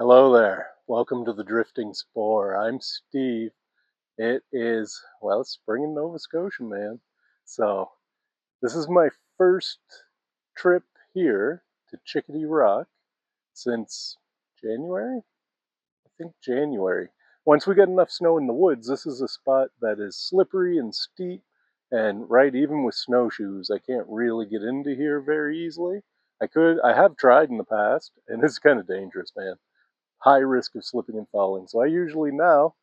Hello there. Welcome to the Drifting Spore. I'm Steve. It is, well, it's spring in Nova Scotia, man. So, this is my first trip here to Chickadee Rock since January? I think January. Once we get enough snow in the woods, this is a spot that is slippery and steep, and right, even with snowshoes, I can't really get into here very easily. I have tried in the past, and it's kind of dangerous, man. High risk of slipping and falling. So I usually now,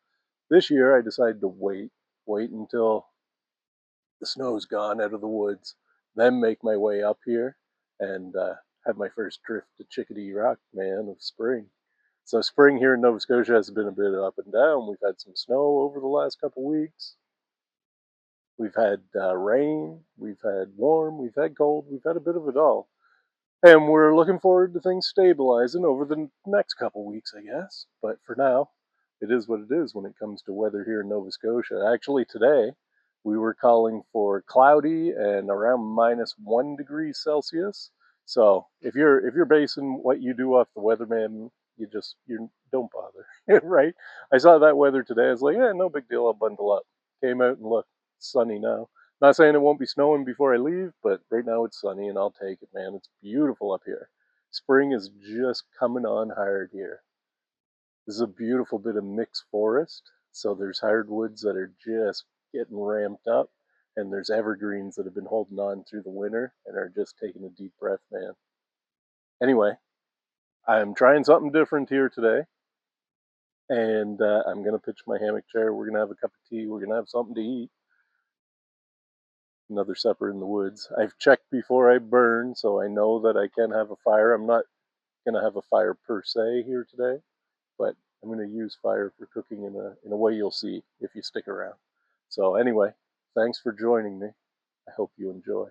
this year, I decided to wait until the snow's gone out of the woods, then make my way up here and have my first drift to Chickadee Rock, man, of spring. So spring here in Nova Scotia has been a bit up and down. We've had some snow over the last couple weeks. We've had rain. We've had warm. We've had cold. We've had a bit of it all. And we're looking forward to things stabilizing over the next couple weeks, I guess. But for now, it is what it is when it comes to weather here in Nova Scotia. Actually, today we were calling for cloudy and around -1 degree Celsius. So if you're basing what you do off the weather, man, you don't bother, right? I saw that weather today. I was like, yeah, no big deal. I'll bundle up. Came out and look, it's sunny now. Not saying it won't be snowing before I leave, but right now it's sunny and I'll take it, man. It's beautiful up here. Spring is just coming on hard here. This is a beautiful bit of mixed forest. So there's hardwoods that are just getting ramped up, and there's evergreens that have been holding on through the winter and are just taking a deep breath, man. Anyway, I'm trying something different here today, and I'm going to pitch my hammock chair. We're going to have a cup of tea. We're going to have something to eat. Another supper in the woods. I've checked before I burn, so I know that I can have a fire. I'm not going to have a fire per se here today, but I'm going to use fire for cooking in a way you'll see if you stick around. So anyway, thanks for joining me. I hope you enjoy.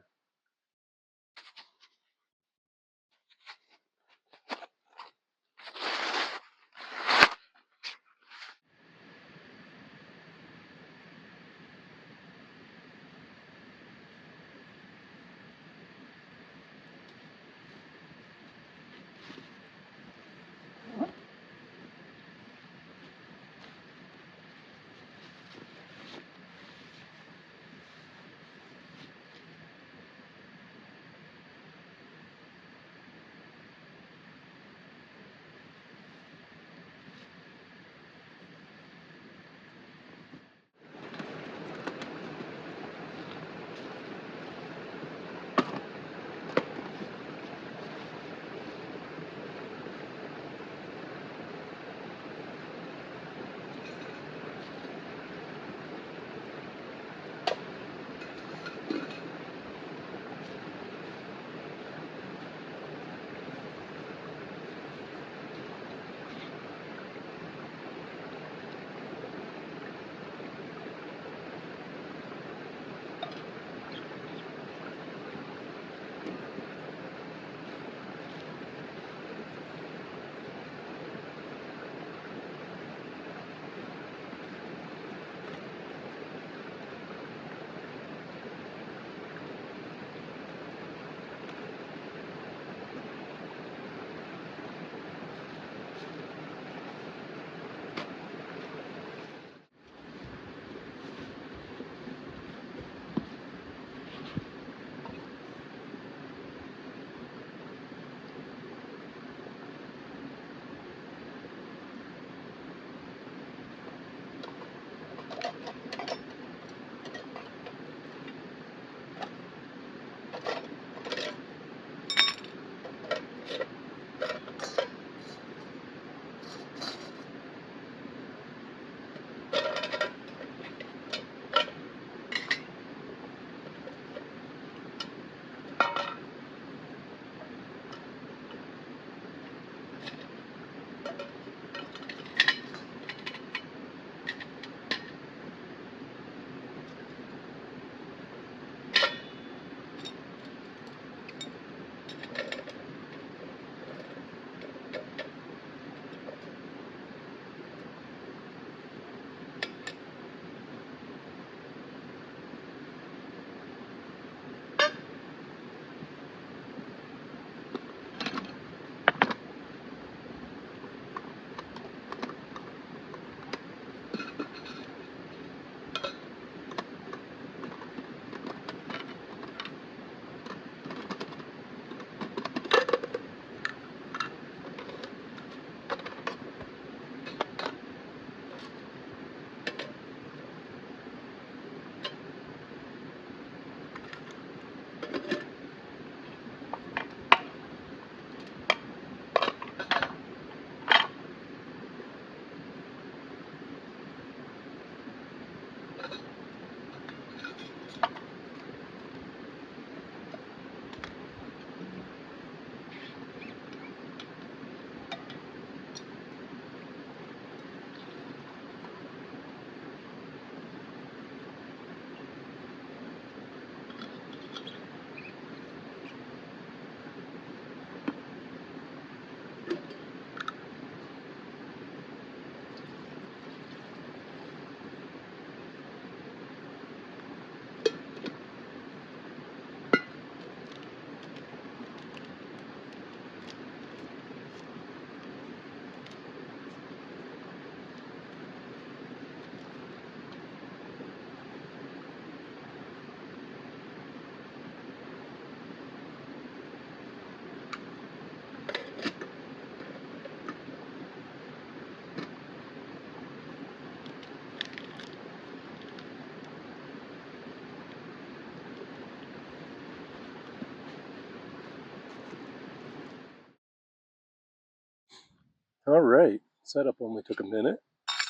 All right, setup only took a minute.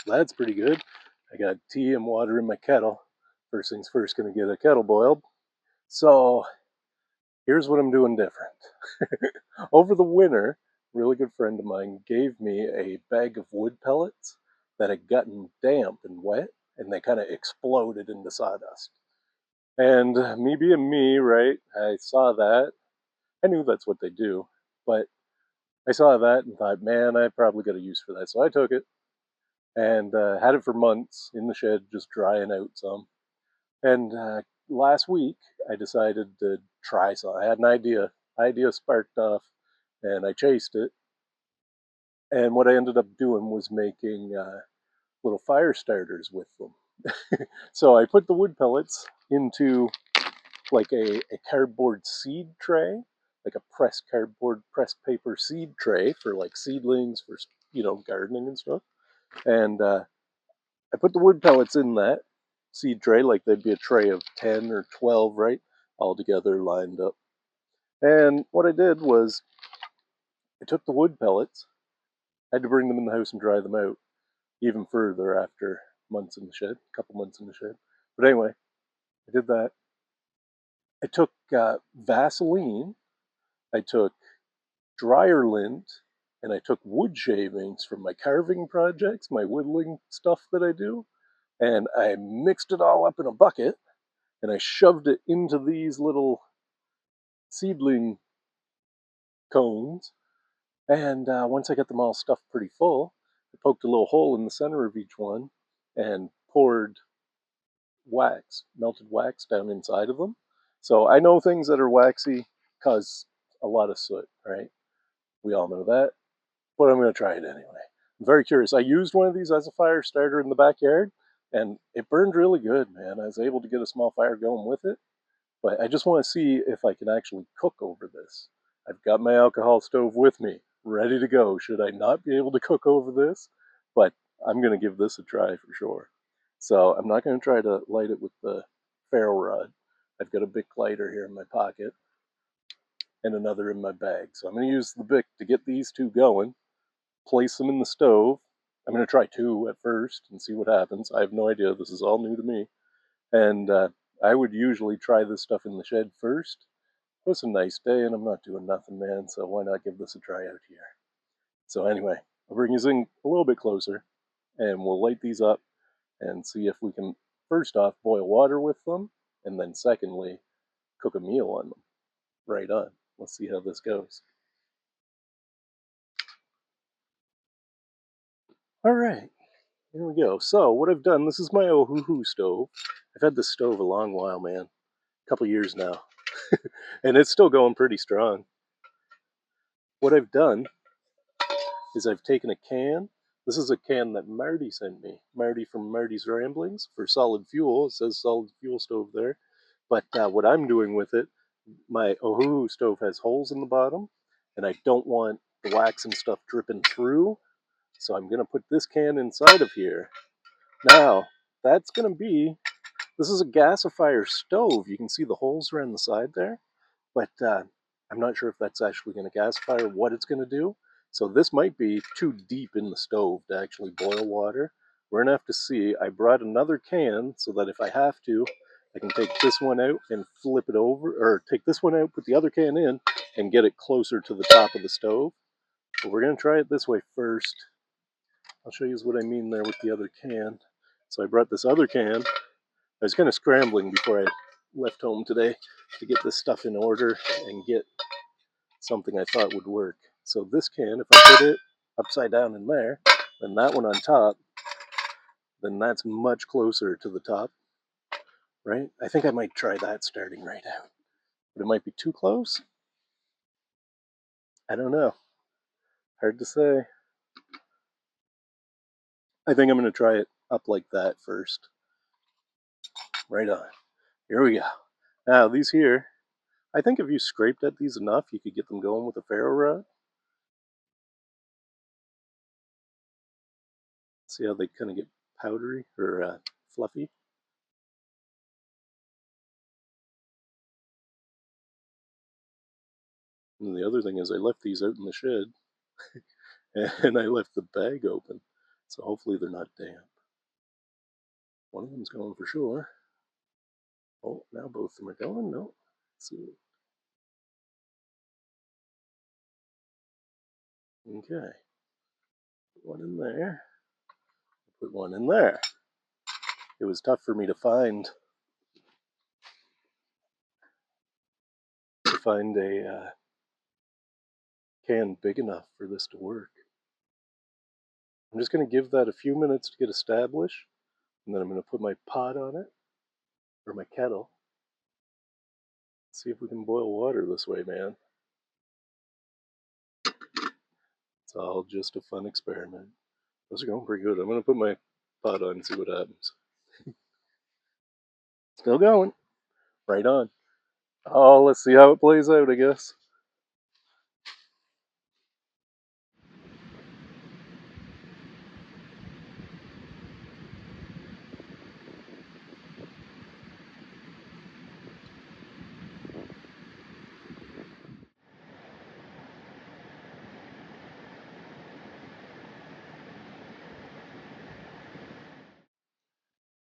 That's pretty good. I got tea and water in my kettle. First things first, gonna get a kettle boiled. So here's what I'm doing different. Over the winter, a really good friend of mine gave me a bag of wood pellets that had gotten damp and wet, and they kind of exploded into sawdust. And me being me, right, I saw that. I knew that's what they do, but I saw that and thought, man, I probably got a use for that. So I took it and had it for months in the shed, just drying out some. And last week, I decided to try some. I had an idea sparked off, and I chased it. And what I ended up doing was making little fire starters with them. So I put the wood pellets into like a cardboard seed tray, like a pressed cardboard, pressed paper seed tray for like seedlings for gardening and stuff. And I put the wood pellets in that seed tray, like they'd be a tray of 10 or 12, right? All together lined up. And what I did was I took the wood pellets, I had to bring them in the house and dry them out even further after months in the shed, a couple months in the shed. But anyway, I did that. I took Vaseline, I took dryer lint, and I took wood shavings from my carving projects, my whittling stuff that I do, and I mixed it all up in a bucket and I shoved it into these little seedling cones. And once I got them all stuffed pretty full, I poked a little hole in the center of each one and poured wax, melted wax down inside of them. So I know things that are waxy cause a lot of soot, right? We all know that, but I'm going to try it anyway. I'm very curious. I used one of these as a fire starter in the backyard, and it burned really good, man. I was able to get a small fire going with it. But I just want to see if I can actually cook over this. I've got my alcohol stove with me, ready to go. Should I not be able to cook over this? But I'm going to give this a try for sure. So I'm not going to try to light it with the ferro rod. I've got a Bic lighter here in my pocket and another in my bag. So I'm going to use the Bic to get these two going, place them in the stove. I'm going to try two at first and see what happens. I have no idea. This is all new to me. And I would usually try this stuff in the shed first. It's a nice day and I'm not doing nothing, man, so why not give this a try out here? So anyway, I'll bring you in a little bit closer and we'll light these up and see if we can, first off, boil water with them, and then secondly, cook a meal on them. Right on. Let's see how this goes. All right, here we go. So what I've done, this is my Ohuhu stove. I've had this stove a long while, man. A couple years now. And it's still going pretty strong. What I've done is I've taken a can. This is a can that Marty sent me. Marty from Marty's Ramblings for solid fuel. It says solid fuel stove there. But what I'm doing with it, my Ohuhu stove has holes in the bottom, and I don't want the wax and stuff dripping through. So I'm going to put this can inside of here. Now, that's going to be, this is a gasifier stove. You can see the holes around the side there. But I'm not sure if that's actually going to gasify or what it's going to do. So this might be too deep in the stove to actually boil water. We're going to have to see. I brought another can so that if I have to, I can take this one out and flip it over, or take this one out, put the other can in, and get it closer to the top of the stove. But we're going to try it this way first. I'll show you what I mean there with the other can. So I brought this other can. I was kind of scrambling before I left home today to get this stuff in order and get something I thought would work. So this can, if I put it upside down in there, then that one on top, then that's much closer to the top, right? I think I might try that starting right out. But it might be too close. I don't know. Hard to say. I think I'm going to try it up like that first. Right on. Here we go. Now, these here, I think if you scraped at these enough, you could get them going with a ferro rod. See how they kind of get powdery or fluffy? And the other thing is I left these out in the shed and I left the bag open, so hopefully they're not damp. One of them's going for sure. Oh, now both of them are going. No, let's see. Okay, put one in there. Put one in there. It was tough for me to find a can big enough for this to work. I'm just going to give that a few minutes to get established, and then I'm going to put my pot on it, or my kettle. See if we can boil water this way, man. It's all just a fun experiment. Those are going pretty good. I'm going to put my pot on and see what happens. Still going. Right on. Oh, let's see how it plays out, I guess.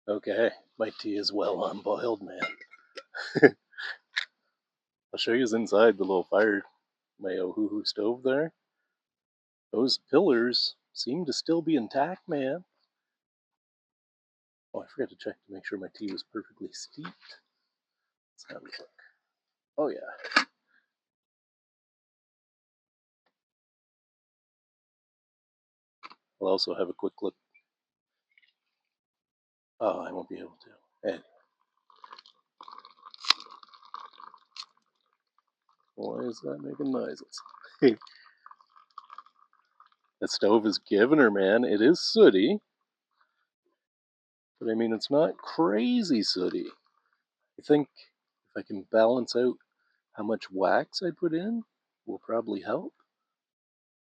Okay, my tea is well unboiled, man. I'll show you inside the little fire, my Ohuhu stove there. Those pillars seem to still be intact, man. Oh, I forgot to check to make sure my tea was perfectly steeped. Let's have a look. Oh, yeah. I'll also have a quick look. Oh, I won't be able to. Anyway. Why is that making noises? The stove is giving her, man. It is sooty. But I mean, it's not crazy sooty. I think if I can balance out how much wax I put in, will probably help.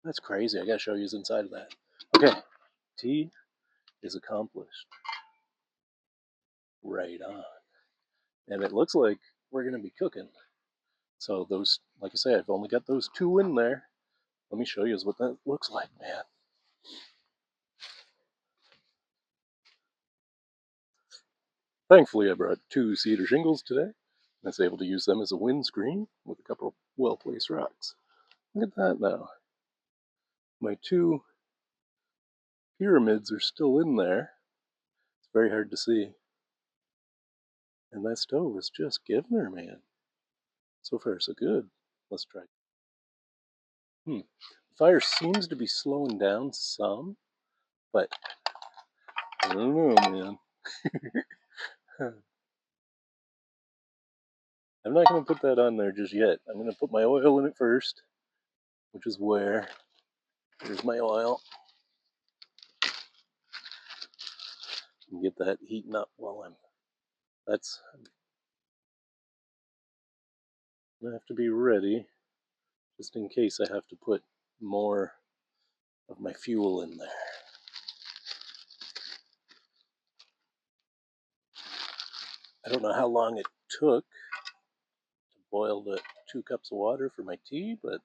That's crazy. I gotta show you inside of that. Okay, tea is accomplished. Right on. And it looks like we're gonna be cooking. So those, like I say, I've only got those two in there. Let me show you what that looks like, man. Thankfully, I brought 2 cedar shingles today. I was able to use them as a windscreen with a couple of well-placed rocks. Look at that now. My 2 pyramids are still in there. It's very hard to see. And that stove is just giving her, man. So far, so good. Let's try. The fire seems to be slowing down some, but I don't know, man. I'm not going to put that on there just yet. I'm going to put my oil in it first, which is where, here's my oil. And get that heating up while I'm going to have to be ready, just in case I have to put more of my fuel in there. I don't know how long it took to boil the 2 cups of water for my tea, but it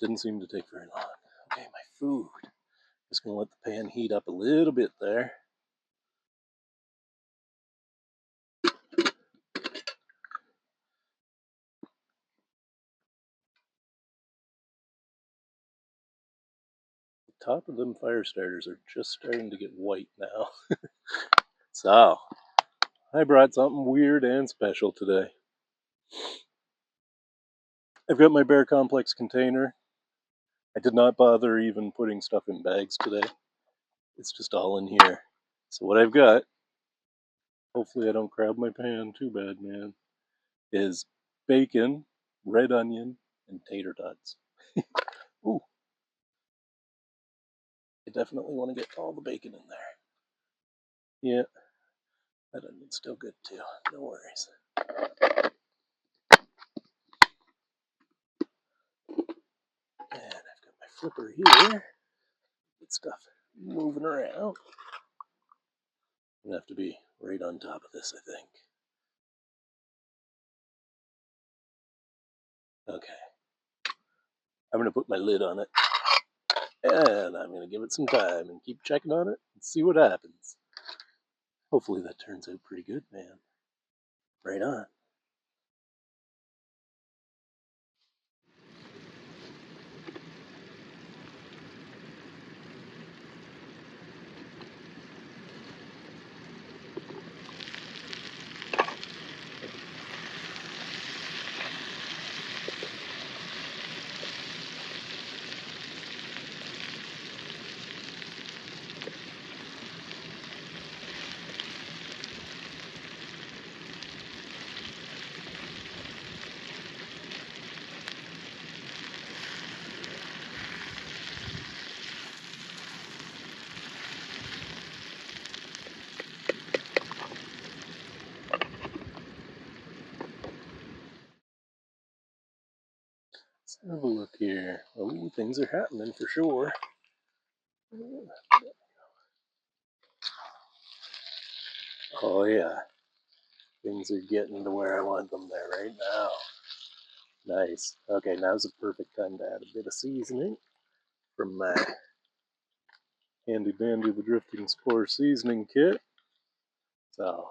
didn't seem to take very long. Okay, my food. Just going to let the pan heat up a little bit there. The top of them fire starters are just starting to get white now. So, I brought something weird and special today. I've got my Bear Complex container. I did not bother even putting stuff in bags today. It's just all in here. So what I've got, hopefully I don't crab my pan too bad, man, is bacon, red onion, and tater tots. Ooh, I definitely want to get all the bacon in there. Yeah, that onion's still good too. No worries. And I've got my flipper here. Get stuff moving around. I'm gonna have to be right on top of this, I think. Okay. I'm gonna put my lid on it. And I'm going to give it some time and keep checking on it and see what happens. Hopefully that turns out pretty good, man. Right on. Let's have a look here. Oh, things are happening for sure. Oh yeah, things are getting to where I want them there right now. Nice. Okay, now's the perfect time to add a bit of seasoning from my handy dandy the Drifting Spore seasoning kit. So,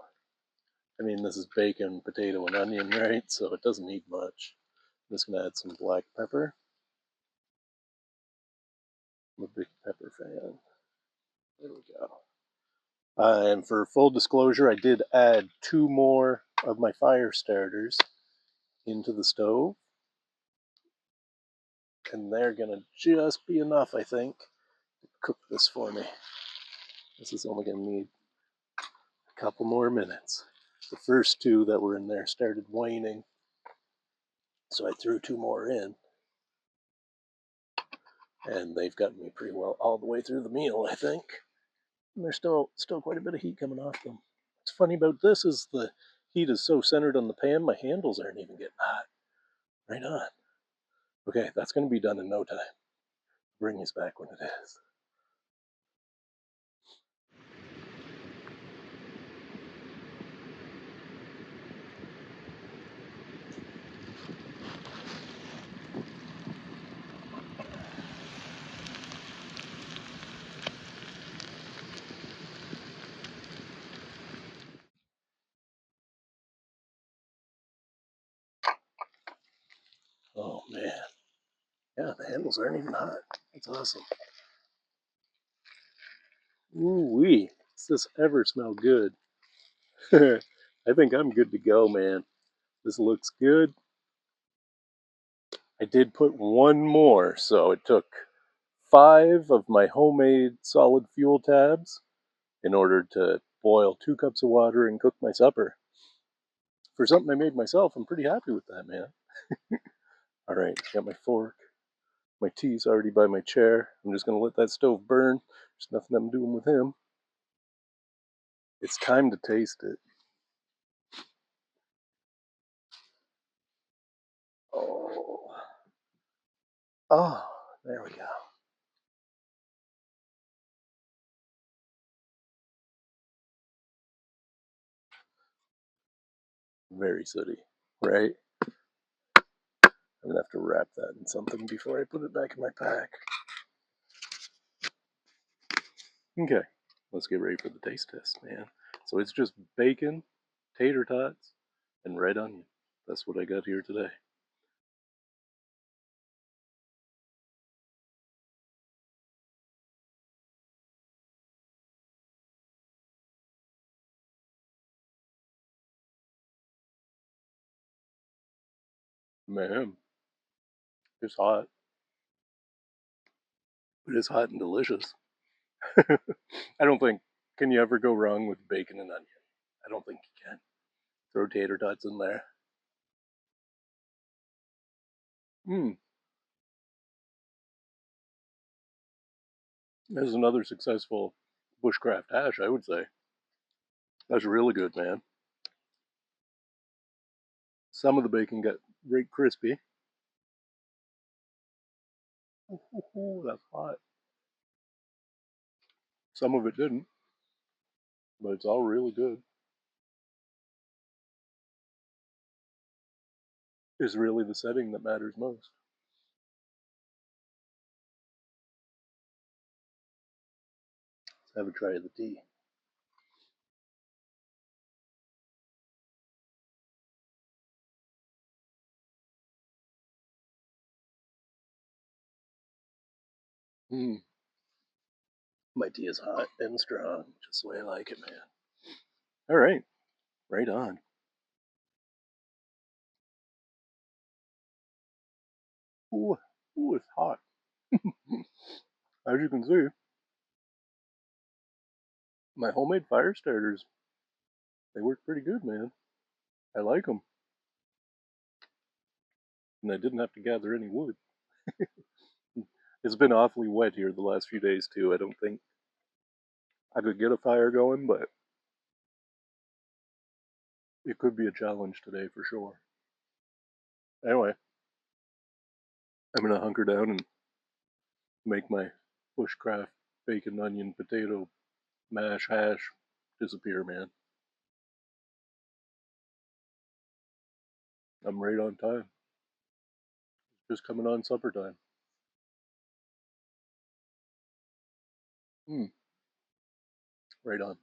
I mean, this is bacon, potato, and onion, right? So it doesn't need much. I'm just gonna add some black pepper. I'm a big pepper fan. There we go. And for full disclosure, I did add 2 more of my fire starters into the stove. And they're gonna just be enough, I think, to cook this for me. This is only gonna need a couple more minutes. The first 2 that were in there started waning, so I threw 2 more in. And they've gotten me pretty well all the way through the meal, I think. And there's still quite a bit of heat coming off them. What's funny about this is the heat is so centered on the pan, my handles aren't even getting hot. Right on. Okay, that's going to be done in no time. Bring us back when it is. Oh man. Yeah, the handles aren't even hot. That's awesome. Ooh wee. Does this ever smell good? I think I'm good to go, man. This looks good. I did put 1 more, so it took 5 of my homemade solid fuel tabs in order to boil 2 cups of water and cook my supper. For something I made myself, I'm pretty happy with that, man. All right, got my fork. My tea's already by my chair. I'm just going to let that stove burn. There's nothing I'm doing with him. It's time to taste it. Oh, oh, there we go. Very sooty, right? I'm going to have to wrap that in something before I put it back in my pack. Okay, let's get ready for the taste test, man. So it's just bacon, tater tots, and red onion. That's what I got here today. Man, it's hot. But it's hot and delicious. I don't think, can you ever go wrong with bacon and onion? I don't think you can. Throw tater tots in there. Mmm, this is another successful bushcraft hash, I would say. That's really good, man. Some of the bacon got right crispy. Ooh, that's hot. Some of it didn't, but it's all really good. Is really the setting that matters most. Let's have a try of the tea. Mm. My tea is hot and strong, just the way I like it, man. All right, right on. Ooh, ooh, it's hot. As you can see, my homemade fire starters, they work pretty good, man. I like them. And I didn't have to gather any wood. It's been awfully wet here the last few days, too. I don't think I could get a fire going, but it could be a challenge today for sure. Anyway, I'm going to hunker down and make my bushcraft bacon, onion, potato mash hash disappear, man. I'm right on time. Just coming on supper time. Hmm, right on.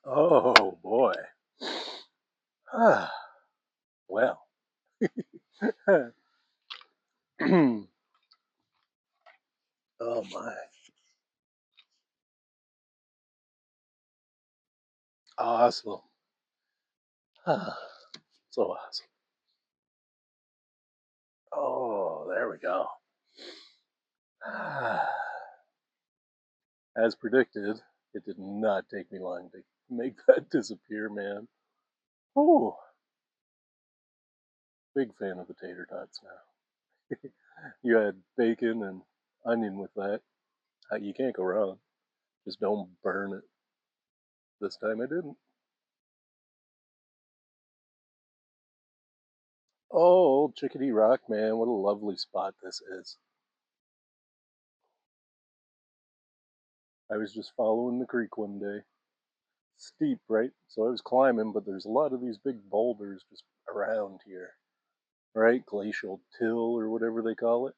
Oh boy. Ah, well. Oh my. Awesome. Ah, so awesome. Oh, there we go. Ah, as predicted, it did not take me long to make that disappear, man. Oh, big fan of the tater tots now. You had bacon and onion with that. You can't go wrong. Just don't burn it. This time I didn't. Oh, old Chickadee Rock, man. What a lovely spot this is. I was just following the creek one day. Steep, right? So I was climbing, but there's a lot of these big boulders just around here, right? Glacial till or whatever they call it.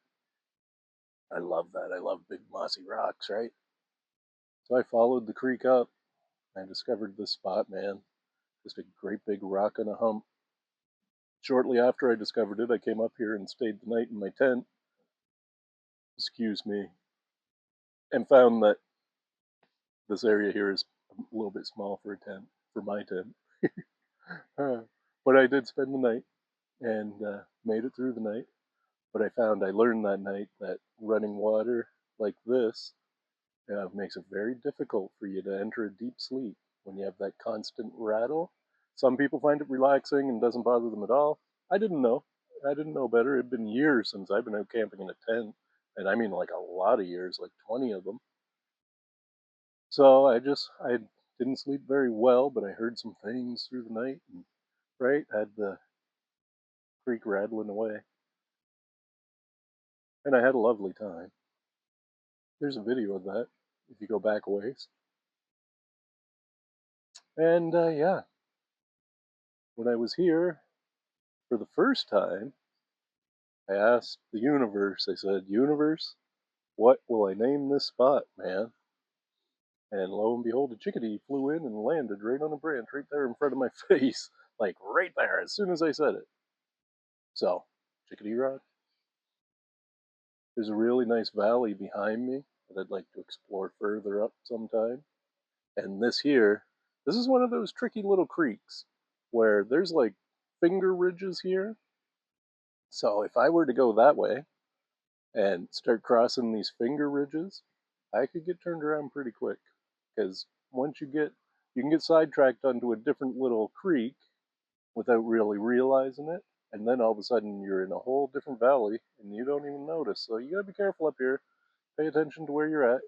I love that. I love big mossy rocks, right? So I followed the creek up. I discovered this spot, man. Just a great big rock on a hump. Shortly after I discovered it, I came up here and stayed the night in my tent, excuse me, and found that this area here is a little bit small for a tent, for my tent. But I did spend the night and made it through the night. But I learned that night that running water like this It makes it very difficult for you to enter a deep sleep when you have that constant rattle. Some people find it relaxing and doesn't bother them at all. I didn't know. I didn't know better. It'd been years since I've been out camping in a tent, and I mean like a lot of years, like 20 of them. So I didn't sleep very well, but I heard some things through the night, and right, had the creek rattling away, and I had a lovely time. There's a video of that if you go back a ways. And yeah, when I was here for the first time, I asked the universe, I said, Universe, what will I name this spot, man? And lo and behold, a chickadee flew in and landed right on a branch right there in front of my face, like right there as soon as I said it. So, Chickadee Rock. There's a really nice valley behind me that I'd like to explore further up sometime. And this is one of those tricky little creeks where there's like finger ridges here. So if I were to go that way and start crossing these finger ridges, I could get turned around pretty quick. Because you can get sidetracked onto a different little creek without really realizing it. And then all of a sudden you're in a whole different valley and you don't even notice. So you gotta be careful up here. Pay attention to where you're at.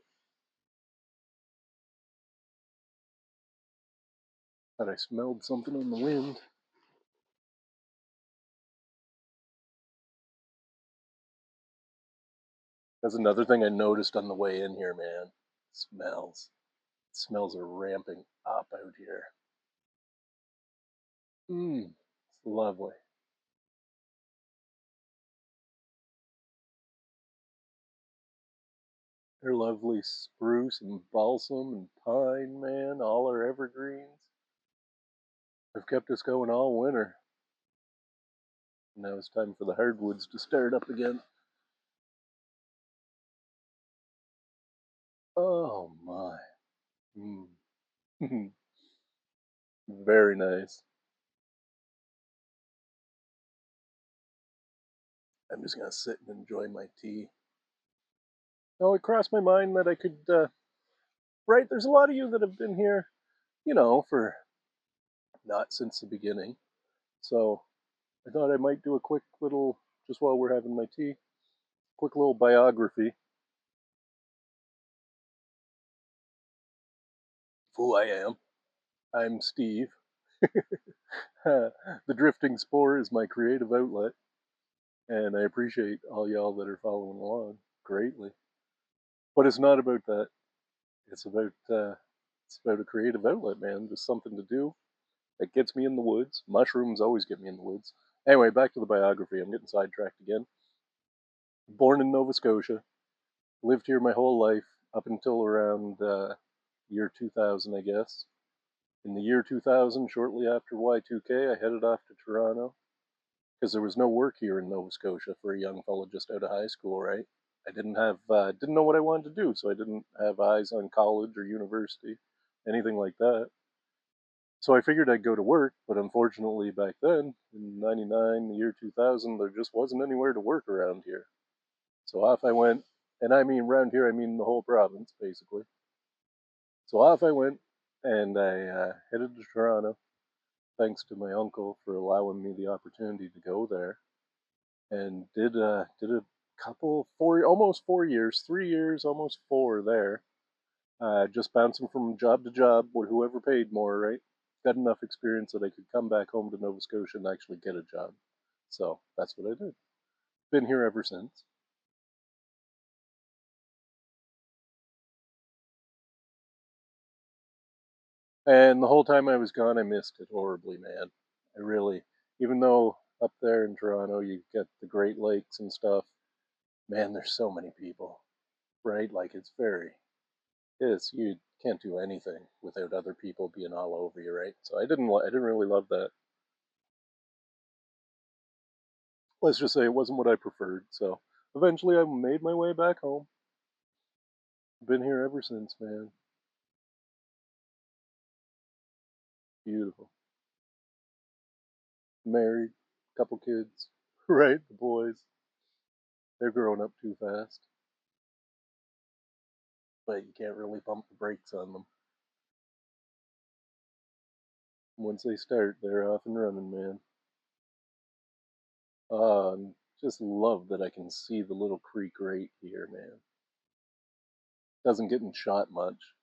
But I smelled something on the wind. That's another thing I noticed on the way in here, man. Smells. Smells are ramping up out here. Mmm, it's lovely. They're lovely spruce and balsam and pine, man. All are evergreens. They've kept us going all winter. Now it's time for the hardwoods to start up again. Oh my. Mm. Very nice. I'm just gonna sit and enjoy my tea. Oh, it crossed my mind that I could, right? There's a lot of you that have been here, for not since the beginning. So I thought I might do a quick little, just while we're having my tea, quick little biography of who I am. I'm Steve. The drifting spore is my creative outlet, and I appreciate all y'all that are following along greatly. But it's not about that. It's about a creative outlet, man. Just something to do that gets me in the woods. Mushrooms always get me in the woods. Anyway, back to the biography. I'm getting sidetracked again. Born in Nova Scotia, lived here my whole life up until around year 2000, I guess. In the year 2000, shortly after Y2K, I headed off to Toronto because there was no work here in Nova Scotia for a young fellow just out of high school, right? I didn't know what I wanted to do, so I didn't have eyes on college or university, anything like that. So I figured I'd go to work, but unfortunately back then, in 99, the year 2000, there just wasn't anywhere to work around here. So off I went, and I mean around here, I mean the whole province, basically. So off I went, and I headed to Toronto, thanks to my uncle for allowing me the opportunity to go there, and did a couple, almost 4 years, 3 years, almost four there, just bouncing from job to job, with whoever paid more, right? Got enough experience that I could come back home to Nova Scotia and actually get a job. So that's what I did. Been here ever since. And the whole time I was gone, I missed it horribly, man. I really, even though up there in Toronto you get the Great Lakes and stuff, man, there's so many people, right? Like you can't do anything without other people being all over you, right? So I didn't really love that. Let's just say it wasn't what I preferred. So eventually I made my way back home. Been here ever since, man. Beautiful. Married, couple kids, right? The boys, they're growing up too fast. but you can't really pump the brakes on them. Once they start, they're off and running, man. Just love that I can see the little creek right here, man. Doesn't get in shot much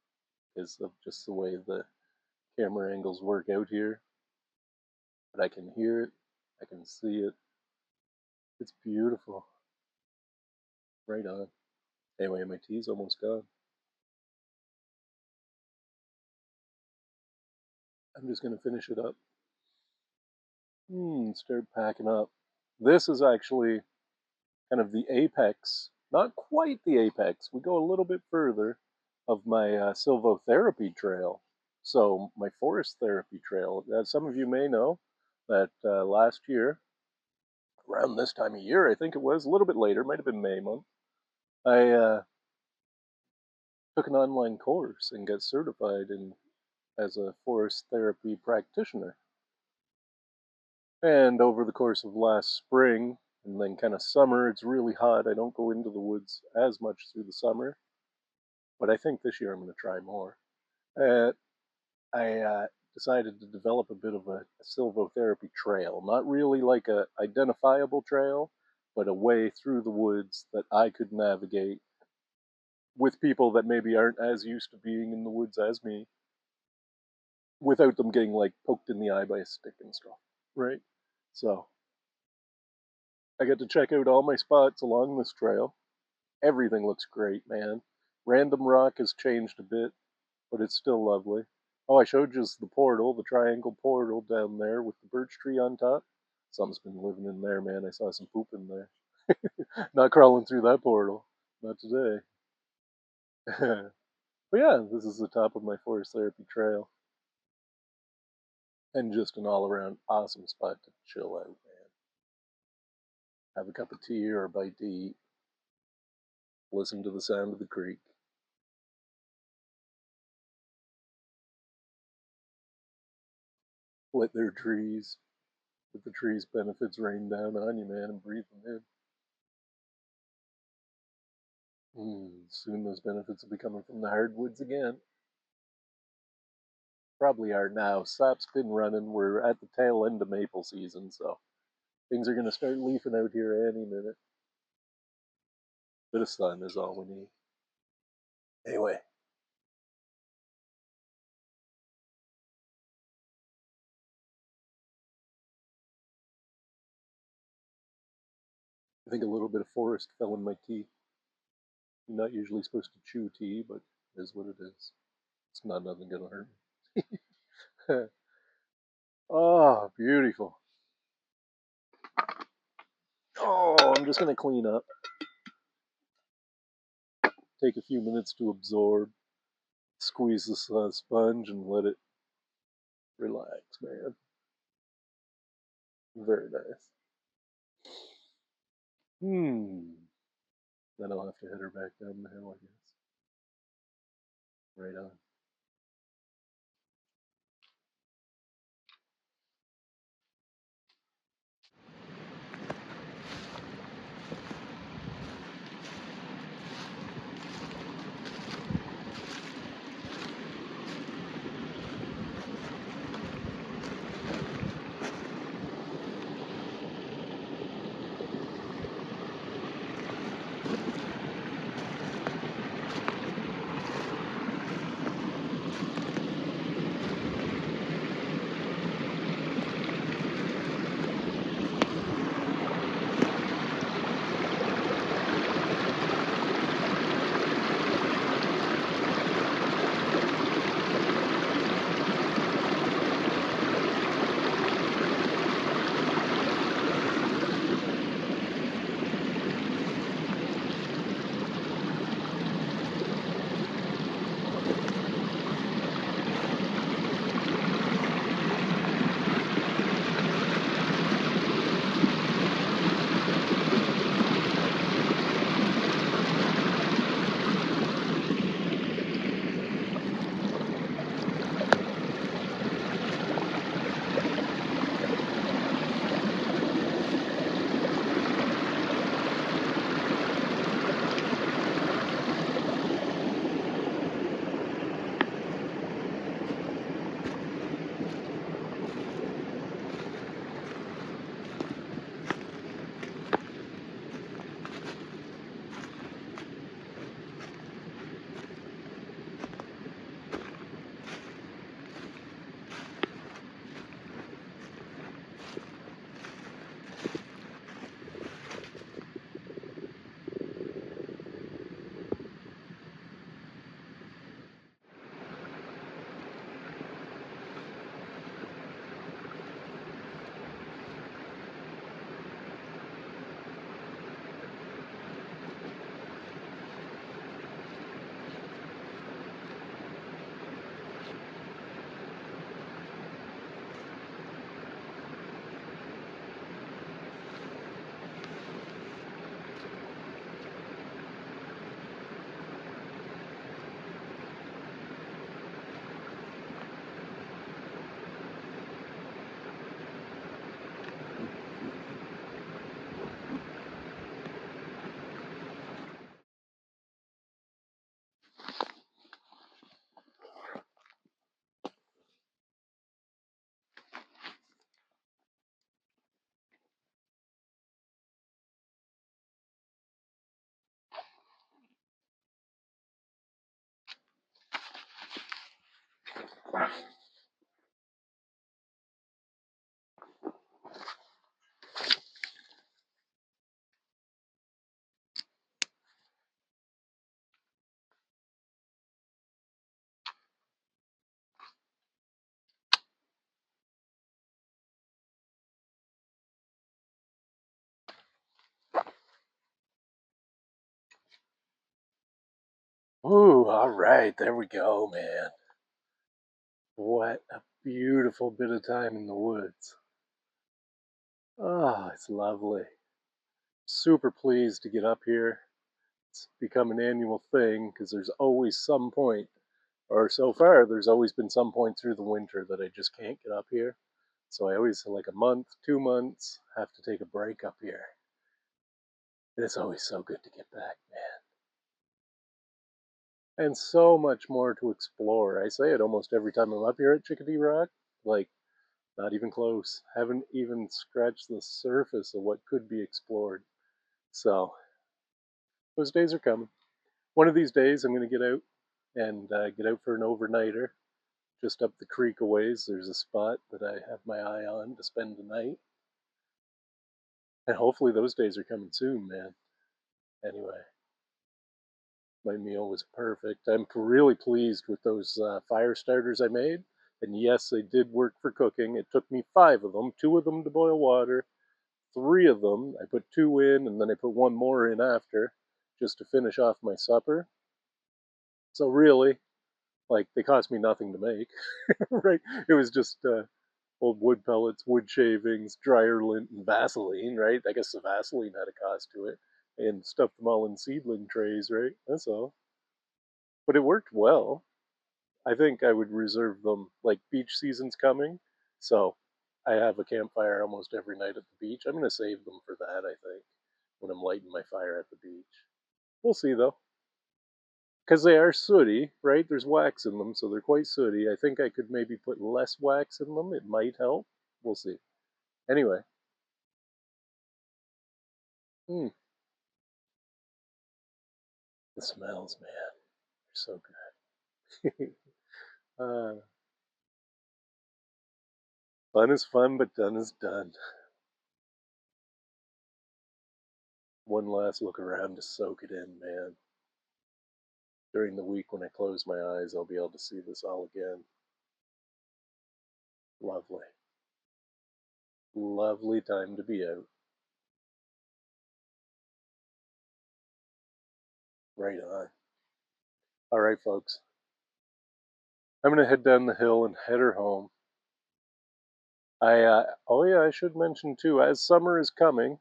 because of just the way the camera angles work out here, but I can hear it, I can see it. It's beautiful. Right on. Anyway, my tea's almost gone. I'm just gonna finish it up. Start packing up. This is actually kind of the apex, not quite the apex. We go a little bit further of my silvotherapy trail. So my forest therapy trail. As some of you may know, that last year, around this time of year, I think it was a little bit later, might have been May month, I took an online course and got certified in as a forest therapy practitioner. And over the course of last spring and then kind of summer, it's really hot. I don't go into the woods as much through the summer, but I think this year I'm going to try more. Uh, I decided to develop a bit of a silvotherapy trail, not really like a identifiable trail, but a way through the woods that I could navigate with people that maybe aren't as used to being in the woods as me, without them getting like poked in the eye by a stick and stuff, right? So I got to check out all my spots along this trail. Everything looks great, man. Random rock has changed a bit, but it's still lovely. Oh, I showed you the portal, the triangle portal down there with the birch tree on top. Something's been living in there, man. I saw some poop in there. Not crawling through that portal. Not today. But yeah, this is the top of my forest therapy trail. And just an all around awesome spot to chill out, man. Have a cup of tea or a bite to eat. Listen to the sound of the creek. Let their trees, let the trees' benefits rain down on you, man, and breathe them in. Soon those benefits will be coming from the hardwoods again. Probably are now. Sap's been running. We're at the tail end of maple season, so things are going to start leafing out here any minute. Bit of sun is all we need. Anyway, I think a little bit of forest fell in my tea. You're not usually supposed to chew tea, but it is what it is. It's not nothing gonna hurt me. Oh, beautiful. Oh, I'm just gonna clean up. Take a few minutes to absorb. Squeeze this sponge and let it relax, man. Very nice. Then I'll have to head her back down the hill, I guess. Right on. Ooh, all right, there we go, man. What a beautiful bit of time in the woods. Oh, it's lovely. Super pleased to get up here. It's become an annual thing because there's always some point, or so far, there's always been some point through the winter that I just can't get up here. So I always, like a month, 2 months, have to take a break up here. It's always so good to get back, man. And so much more to explore. I say it almost every time I'm up here at Chickadee Rock. Like, not even close. Haven't even scratched the surface of what could be explored. So, those days are coming. One of these days, I'm going to get out and get out for an overnighter. Just up the creek a ways, there's a spot that I have my eye on to spend the night. And hopefully, those days are coming soon, man. Anyway, my meal was perfect. I'm really pleased with those fire starters I made. And yes, they did work for cooking. It took me 5 of them, 2 of them to boil water, 3 of them. I put 2 in, and then I put 1 more in after, just to finish off my supper. So really, like, they cost me nothing to make, right? It was just old wood pellets, wood shavings, dryer lint, and Vaseline, right? I guess the Vaseline had a cost to it, and stuffed them all in seedling trays, right? That's all. But it worked well. I think I would reserve them, like, beach season's coming, so I have a campfire almost every night at the beach. I'm going to save them for that, I think, when I'm lighting my fire at the beach. We'll see, though. Because they are sooty, right? There's wax in them, so they're quite sooty. I think I could maybe put less wax in them. It might help. We'll see. Anyway, mm, the smells, man, they're so good. uh, Fun is fun, but done is done. One last look around to soak it in, man. During the week when I close my eyes, I'll be able to see this all again. Lovely. Lovely time to be out. Right on. All right, folks. I'm going to head down the hill and head her home. Oh yeah, I should mention too, as summer is coming.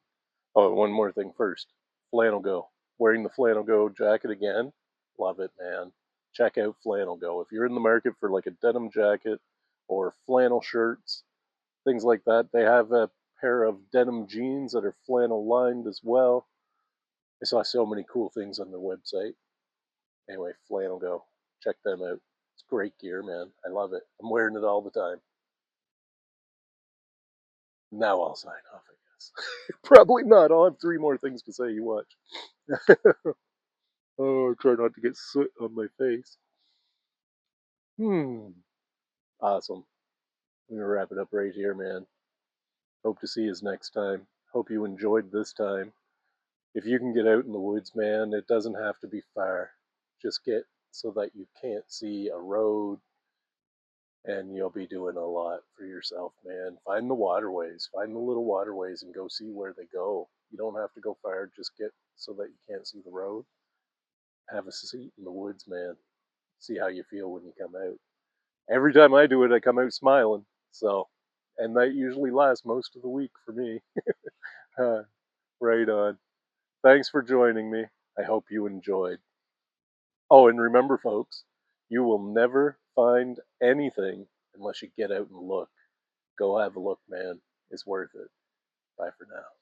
Oh, one more thing first. Flannel Go. Wearing the Flannel Go jacket again. Love it, man. Check out Flannel Go. If you're in the market for like a denim jacket or flannel shirts, things like that, they have a pair of denim jeans that are flannel lined as well. I saw so many cool things on their website. Anyway, Flannel Go. Check them out. It's great gear, man. I love it. I'm wearing it all the time. Now I'll sign off, I guess. Probably not. I'll have 3 more things to say. You watch. Oh, try not to get soot on my face. Hmm. Awesome. I'm going to wrap it up right here, man. Hope to see you next time. Hope you enjoyed this time. If you can get out in the woods, man, it doesn't have to be far. Just get so that you can't see a road, and you'll be doing a lot for yourself, man. Find the waterways, find the little waterways, and go see where they go. You don't have to go far, just get so that you can't see the road. Have a seat in the woods, man. See how you feel when you come out. Every time I do it, I come out smiling. So, and that usually lasts most of the week for me. Right on. Thanks for joining me. I hope you enjoyed. Oh, and remember, folks, you will never find anything unless you get out and look. Go have a look, man. It's worth it. Bye for now.